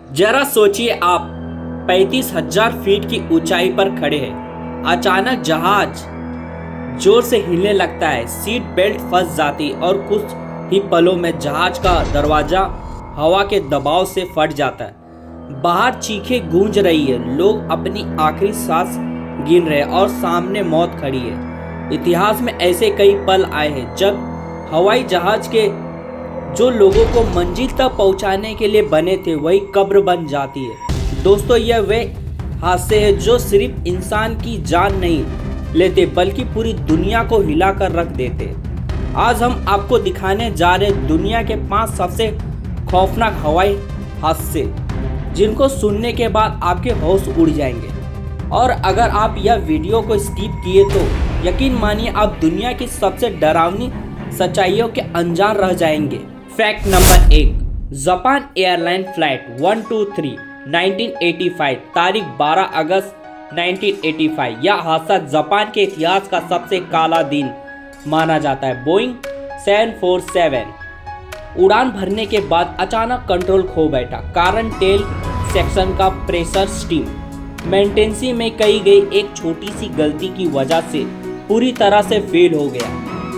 जरा सोचिए, आप 35,000 फीट की ऊंचाई पर खड़े हैं। अचानक जहाज जोर से हिलने लगता है, सीट बेल्ट फंस जाती और कुछ ही पलों में जहाज का दरवाजा हवा के दबाव से फट जाता है। बाहर चीखें गूंज रही है, लोग अपनी आखिरी सांस गिन रहे और सामने मौत खड़ी है। इतिहास में ऐसे कई पल आए हैं जब हवाई जहाज के जो लोगों को मंजिल तक पहुंचाने के लिए बने थे वही कब्र बन जाती है। दोस्तों, यह वे हादसे हैं जो सिर्फ इंसान की जान नहीं लेते बल्कि पूरी दुनिया को हिला कर रख देते। आज हम आपको दिखाने जा रहे दुनिया के 5 सबसे खौफनाक हवाई हादसे जिनको सुनने के बाद आपके होश उड़ जाएंगे। और अगर आप यह वीडियो को स्किप किए तो यकीन मानिए आप दुनिया की सबसे डरावनी सच्चाइयों के अनजान रह जाएंगे। Fact number 1, Japan airline flight 123 1985, तारीख 12 अगस्त 1985। यह हादसा जापान के इतिहास का सबसे काला दिन माना जाता है। बोइंग 747 उड़ान भरने के बाद अचानक कंट्रोल खो बैठा। कारण टेल सेक्शन का प्रेशर स्टीम मेंटेनेंस में की गई एक छोटी सी गलती की वजह से पूरी तरह से फेल हो गया।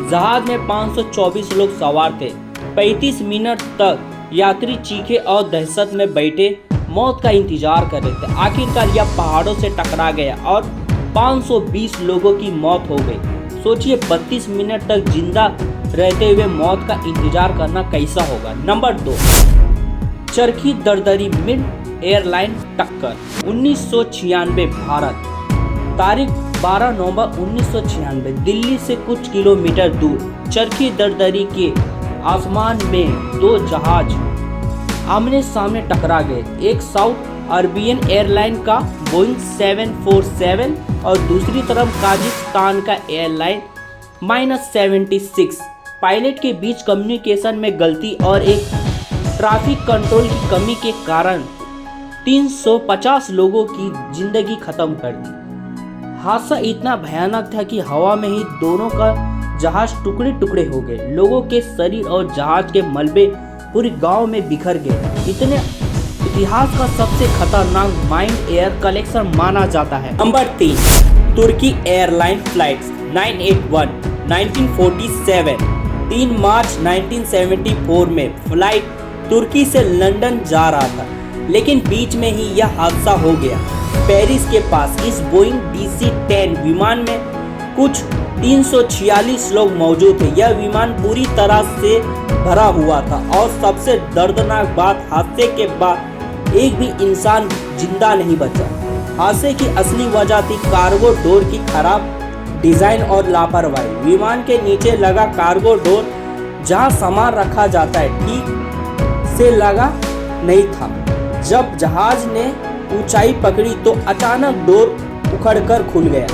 जहाज में 524 लोग सवार थे। 35 मिनट तक यात्री चीखे और दहशत में बैठे मौत का इंतजार कर रहे थे। आखिरकार यह पहाड़ों से टकरा गया और 520 लोगों की मौत हो गई। सोचिए 32 मिनट तक जिंदा रहते हुए मौत का इंतजार करना कैसा होगा। नंबर 2, चरखी दरदरी मिड एयरलाइन टक्कर 1996, भारत, तारीख 12 नवंबर 1996। दिल्ली से कुछ किलोमीटर दूर चरखी दरदरी के आसमान में 2 जहाज आमने सामने टकरा गए। एक साउथ अरबियन एयरलाइन का बोइंग 747 और दूसरी तरफ काजाकिस्तान का एयरलाइन -76। पायलट के बीच कम्युनिकेशन में गलती और एक ट्रैफिक कंट्रोल की कमी के कारण 350 लोगों की जिंदगी खत्म कर दी। हादसा इतना भयानक था कि हवा में ही दोनों का जहाज टुकड़े टुकड़े हो गए। लोगों के शरीर और जहाज के मलबे पूरे गांव में बिखर गए। इतने इतिहास का सबसे खतरनाक माइंड एयर कलेक्शन माना जाता है। नंबर 3, तुर्की एयरलाइन फ्लाइट 981 1947, 3 मार्च 1974 में फ्लाइट तुर्की से लंदन जा रहा था, लेकिन बीच में ही यह हादसा हो गया। पेरिस के पास इस बोइंग DC-10 विमान में कुछ 346 लोग मौजूद थे। यह विमान पूरी तरह से भरा हुआ था और सबसे दर्दनाक बात, हादसे के बाद एक भी इंसान जिंदा नहीं बचा। हादसे की असली वजह थी कार्गो डोर की खराब डिजाइन और लापरवाही। विमान के नीचे लगा कार्गो डोर, जहां सामान रखा जाता है, ठीक से लगा नहीं था। जब जहाज ने ऊंचाई पकड़ी तो अचानक डोर उखड़कर खुल गया।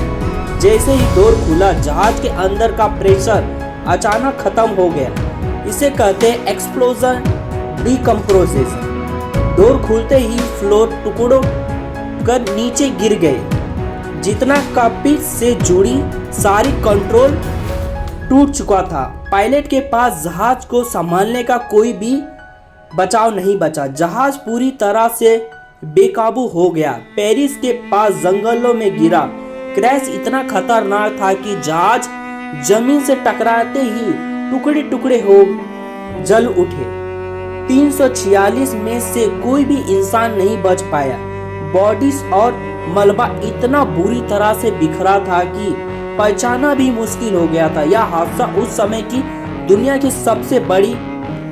जैसे ही डोर खुला, जहाज के अंदर का प्रेशर अचानक खत्म हो गया। इसे कहते हैं एक्सप्लोजन डिकम्प्रोजेशन। डोर खुलते ही फ्लोर टुकड़ों कर नीचे गिर गए। जितना कॉकपिट से जुड़ी सारी कंट्रोल टूट चुका था। पायलट के पास जहाज को संभालने का कोई भी बचाव नहीं बचा। जहाज पूरी तरह से बेकाबू हो गया। पेरिस के पास जंगलों में गिरा। क्रैश इतना खतरनाक था कि जहाज जमीन से टकराते ही टुकड़े टुकड़े हो जल उठे। 346 में से कोई भी इंसान नहीं बच पाया। बॉडीज और मलबा इतना बुरी तरह से बिखरा था कि पहचाना भी मुश्किल हो गया था। यह हादसा उस समय की दुनिया की सबसे बड़ी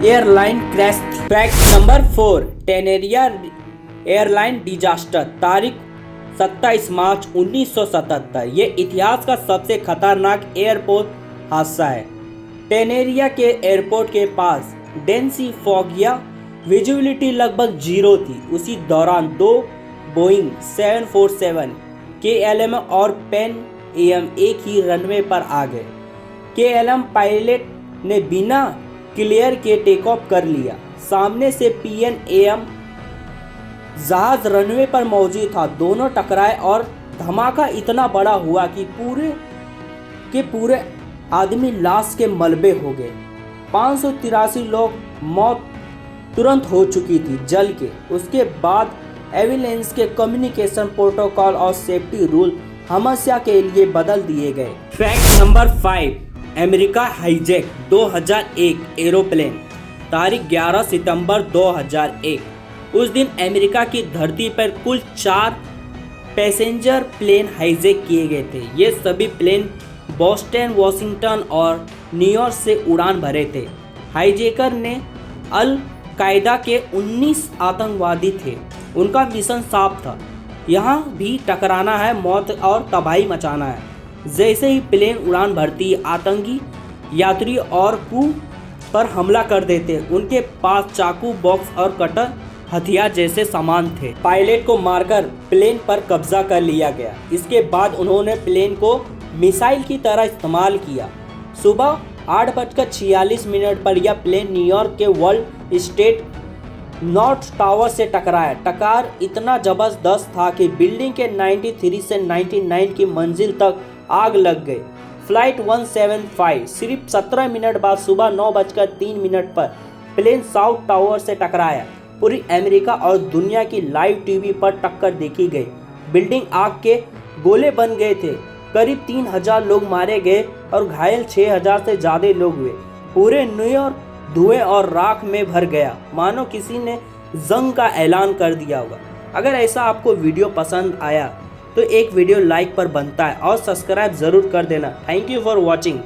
एयरलाइन क्रैश थी। फैक्ट नंबर 4, टेनेरिया एयरलाइन डिजास्टर, तारीख 27 मार्च 1977। ये इतिहास का सबसे खतरनाक एयरपोर्ट हादसा है। टेनेरिया के एयरपोर्ट के पास डेंसी फॉग या विजिबिलिटी लगभग 0 थी। उसी दौरान 2 बोइंग 747 KLM और पैन AM एक ही रनवे पर आ गए। KLM पायलट ने बिना क्लियर के टेक ऑफ कर लिया। सामने से PN-AM जहाज रनवे पर मौजूद था। दोनों टकराए और धमाका इतना बड़ा हुआ कि पूरे आदमी लाश के मलबे हो गए। 583 लोग मौत तुरंत हो चुकी थी जल के। उसके बाद एविलेंस के कम्युनिकेशन प्रोटोकॉल और सेफ्टी रूल हमेशा के लिए बदल दिए गए। Fact number 5, America hijack 2001 aeroplane. तारीख 11 सितंबर 2001। उस दिन अमेरिका की धरती पर कुल 4 पैसेंजर प्लेन हाईजैक किए गए थे। ये सभी प्लेन बोस्टन, वॉशिंगटन और न्यूयॉर्क से उड़ान भरे थे। हाईजैकर ने अल कायदा के 19 आतंकवादी थे। उनका मिशन साफ था, यहाँ भी टकराना है, मौत और तबाही मचाना है। जैसे ही प्लेन उड़ान भरती, आतंकी यात्री और क्रू पर हमला कर देते। उनके पास चाकू, बॉक्स और कटर हथियार जैसे सामान थे। पायलट को मारकर प्लेन पर कब्जा कर लिया गया। इसके बाद उन्होंने प्लेन को मिसाइल की तरह इस्तेमाल किया। सुबह 8:46 पर यह प्लेन न्यूयॉर्क के वर्ल्ड स्टेट नॉर्थ टावर से टकराया। टक्कर इतना जबरदस्त था कि बिल्डिंग के 93 से 99 की मंजिल तक आग लग गई। फ्लाइट 175 सिर्फ 17 मिनट बाद सुबह 9:03 पर प्लेन साउथ टावर से टकराया। पूरी अमेरिका और दुनिया की लाइव टीवी पर टक्कर देखी गई। बिल्डिंग आग के गोले बन गए थे। करीब 3000 लोग मारे गए और घायल 6000 से ज़्यादा लोग हुए। पूरे न्यूयॉर्क धुएं और राख में भर गया, मानो किसी ने जंग का ऐलान कर दिया होगा। अगर ऐसा आपको वीडियो पसंद आया तो एक वीडियो लाइक पर बनता है और सब्सक्राइब ज़रूर कर देना। Thank you for watching.